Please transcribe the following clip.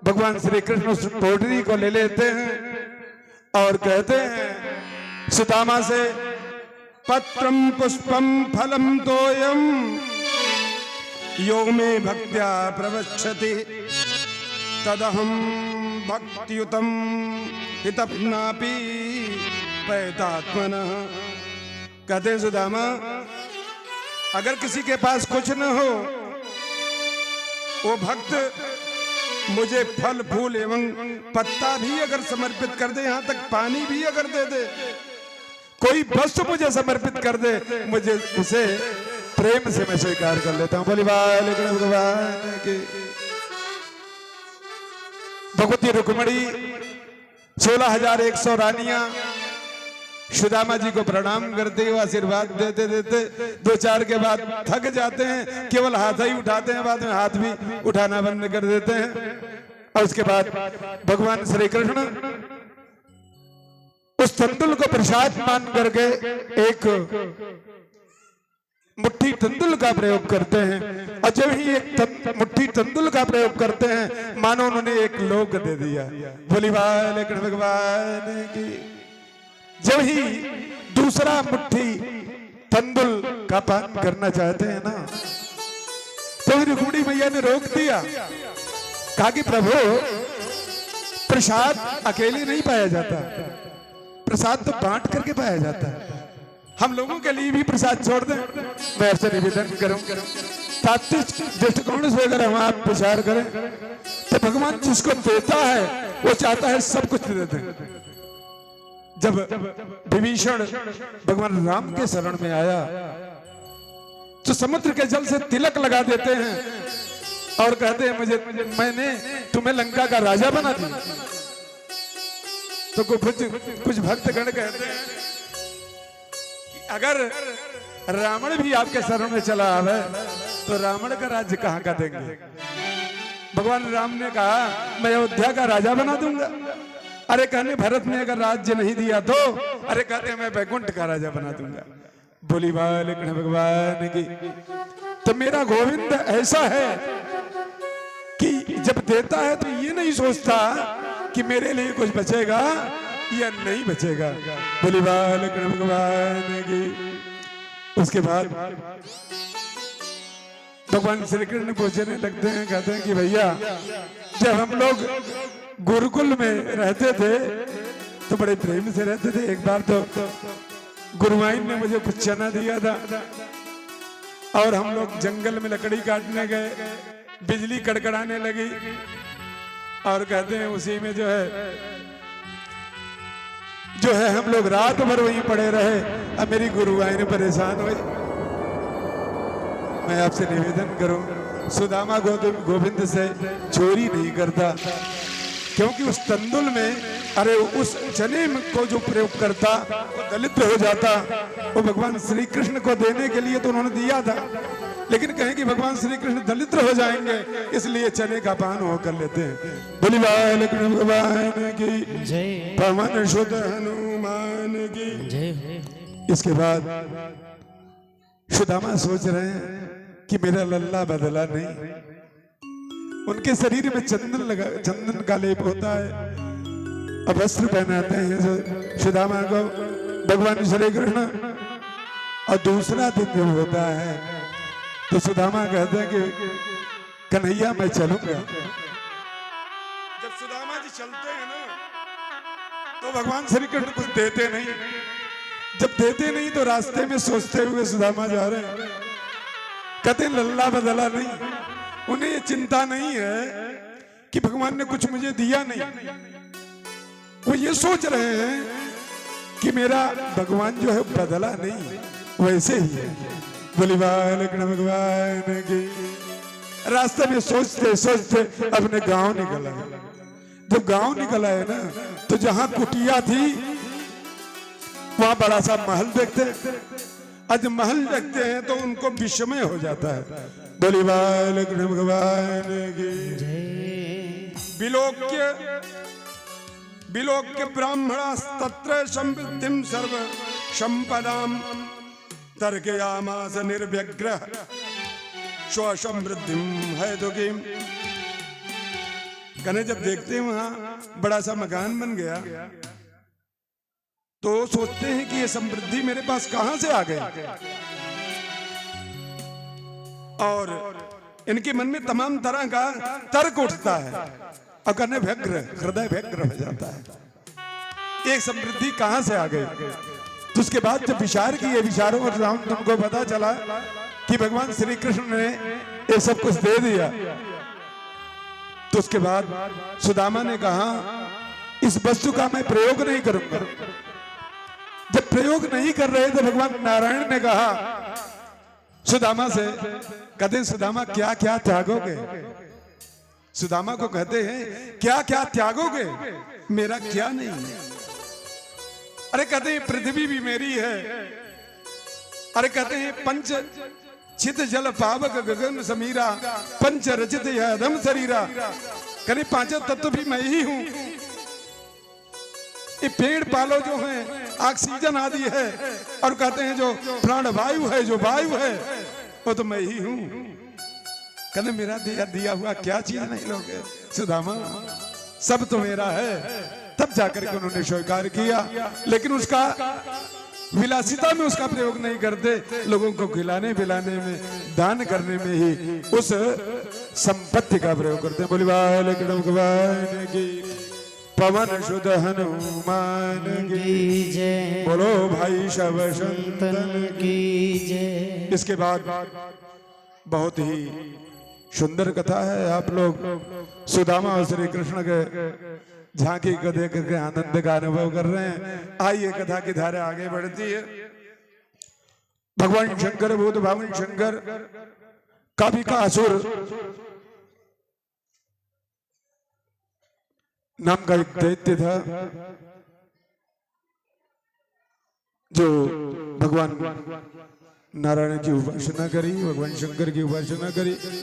भगवान श्री कृष्ण उस पोटरी को ले लेते हैं और कहते हैं सुदामा से, पत्रम पुष्पम फलम तोयम यो मे भक्त्या प्रवक्षति तदहम भक्तियुतम हितप्नापि पैतात्मनः। कहते हैं सुदामा, अगर किसी के पास कुछ न हो, वो भक्त मुझे फल फूल एवं पत्ता भी अगर समर्पित कर दे, यहां तक पानी भी अगर दे दे, कोई वस्तु मुझे समर्पित कर दे, मुझे उसे प्रेम से मैं स्वीकार कर लेता हूं। बोली भगवान की। भगवती रुक्मणी 16,100 रानियां सुदामा जी को प्रणाम करते हुए आशीर्वाद देते देते 2-4 के बाद थक जाते हैं, केवल हाथ ही उठाते हैं, बाद में हाथ भी उठाना बंद कर देते हैं। और उसके बाद भगवान श्री कृष्ण उस तंदुल को प्रसाद मान करके एक मुट्ठी तंदुल का प्रयोग करते हैं। और जब ही एक मुट्ठी तंदुल का प्रयोग करते हैं, मानो उन्होंने एक लोक दे दिया। बोली भगवान की। जब ही दूसरा मुट्ठी तंदुल का पान करना चाहते हैं ना, तो रुक्मिणी मैया ने रोक दिया, कहा कि प्रभु प्रसाद अकेले नहीं पाया जाता, प्रसाद तो बांट करके पाया जाता है। हम लोगों के लिए भी प्रसाद छोड़ दें। मैं आपसे निवेदन करूं, तात्विक दृष्टिकोण से अगर हम आप विचार करें तो भगवान जिसको देता है वो चाहता है सब कुछ दे दें। जब विभीषण भगवान राम के शरण में आया तो समुद्र के जल से तिलक लगा देते हैं और कहते हैं मैंने तुम्हें लंका का राजा बना दिया। तो कुछ भक्तगण कहते हैं कि अगर रावण भी आपके शरण में चला आवे तो रावण का राज्य कहां का देंगे। भगवान राम ने कहा मैं अयोध्या का राजा बना दूंगा। अरे कहने भरत ने अगर राज्य नहीं दिया तो, अरे कहते मैं वैकुंठ का राजा बना दूंगा। बोली बालकृष्ण भगवान की। तो मेरा गोविंद ऐसा है कि जब देता है तो ये नहीं सोचता कि मेरे लिए कुछ बचेगा या नहीं बचेगा। बोली बालकृष्ण भगवान की। उसके बाद भगवान श्री कृष्ण पूछने लगते हैं, कहते हैं कि भैया जब हम लोग गुरुकुल में रहते थे तो बड़े प्रेम से रहते थे। एक बार तो गुरुवाइन ने मुझे कुछ चना दिया था और हम लोग जंगल में लकड़ी काटने गए, बिजली कड़कड़ाने लगी और कहते हैं उसी में जो है हम लोग रात भर वहीं पड़े रहे। अब मेरी गुरुवाइन परेशान हुई। मैं आपसे निवेदन करूं, सुदामा गोविंद से चोरी नहीं करता, क्योंकि उस तंदुल में अरे उस चने को जो प्रयोग करता वो दलित हो जाता। वो भगवान श्री कृष्ण को देने के लिए तो उन्होंने दिया था, लेकिन कहें कि भगवान श्री कृष्ण दलित हो जाएंगे इसलिए चने का पान वो कर लेते हैं। बोली बालकृष्ण भगवान की जय, पवन सुत हनुमान की जय। इसके बाद सुदामा सोच रहे हैं कि मेरा लल्ला बदला नहीं। उनके शरीर में चंदन का लेप होता है, अब वस्त्र पहनाते हैं सुदामा को भगवान श्री कृष्ण। और दूसरा दिन जो होता है तो सुदामा कहते हैं कि कन्हैया मैं चलूंगा। जब सुदामा जी चलते हैं ना तो भगवान श्री कृष्ण कुछ देते नहीं। जब देते नहीं तो रास्ते में सोचते हुए सुदामा जा रहे हैं, कहते लल्ला बदला नहीं। उन्हें ये चिंता नहीं है कि भगवान ने कुछ मुझे दिया नहीं, वो ये सोच रहे हैं कि मेरा भगवान जो है बदला नहीं, वैसे ही है। बोली बालकृष्ण भगवान की। रास्ते में सोचते सोचते अपने गांव निकला। जब गांव निकला है ना तो जहां कुटिया थी वहां बड़ा सा महल देखते हैं। आज महल देखते हैं तो उनको विस्मय हो जाता है। बोली बालकृष्ण भगवान की। विलोक्य ब्राह्मणस्तत्र समृद्धिं सर्व संपदां तर्कयामास निर्व्यग्रः स्वसमृद्धिं हेतुकीम्। कहने जब देखते हैं वहां बड़ा सा मकान बन गया तो सोचते हैं कि ये समृद्धि मेरे पास कहां से आ गई, और इनके मन में तमाम तरह का तर्क उठता है और कहने व्यग्र, हृदय व्यग्र हो जाता है, ये समृद्धि कहां से आ गई। तो उसके बाद जब विचार किए, विचारों और तुमको पता चला कि भगवान श्री कृष्ण ने ये सब कुछ दे दिया, तो उसके बाद सुदामा ने कहा इस वस्तु का मैं प्रयोग नहीं करूंगा। जब प्रयोग नहीं कर रहे तो भगवान नारायण ने कहा सुदामा से, कहते सुदामा क्या क्या त्यागोगे, सुदामा को कहते हैं क्या क्या त्यागोगे, मेरा क्या नहीं है। अरे कहते हैं पृथ्वी भी मेरी है, अरे कहते हैं पंच चित जल पावक गगन समीरा, पंच रचित यह अधम शरीरा, कहते पांचों तत्व भी मैं ही हूं। ये पेड़ पालो जो है, ऑक्सीजन आदि है, और कहते हैं जो प्राण वायु है, जो वायु है, वो तो मैं ही हूं। कहते मेरा दिया हुआ क्या चीज नहीं लोगे सुदामा, सब तो मेरा है। तब जाकर के उन्होंने स्वीकार किया, लेकिन उसका विलासिता में उसका प्रयोग नहीं करते, लोगों को खिलाने पिलाने में, दान करने में ही उस संपत्ति का प्रयोग करते हैं। बोलिए की पवन शुद्ध हनुमान की जय, बोलो भाई शव संतन की जय। इसके बाद बहुत ही सुंदर कथा है, आप लोग सुदामा और श्री कृष्ण के झांकी को देख करके आनंद का अनुभव कर रहे हैं। आइए कथा की धारा आगे बढ़ती है। भगवान शंकर भूत भावन शंकर काफी का असुर नाम का एक दैत्य था जो भगवान नारायण की उपासना करी, भगवान शंकर की उपासना करी।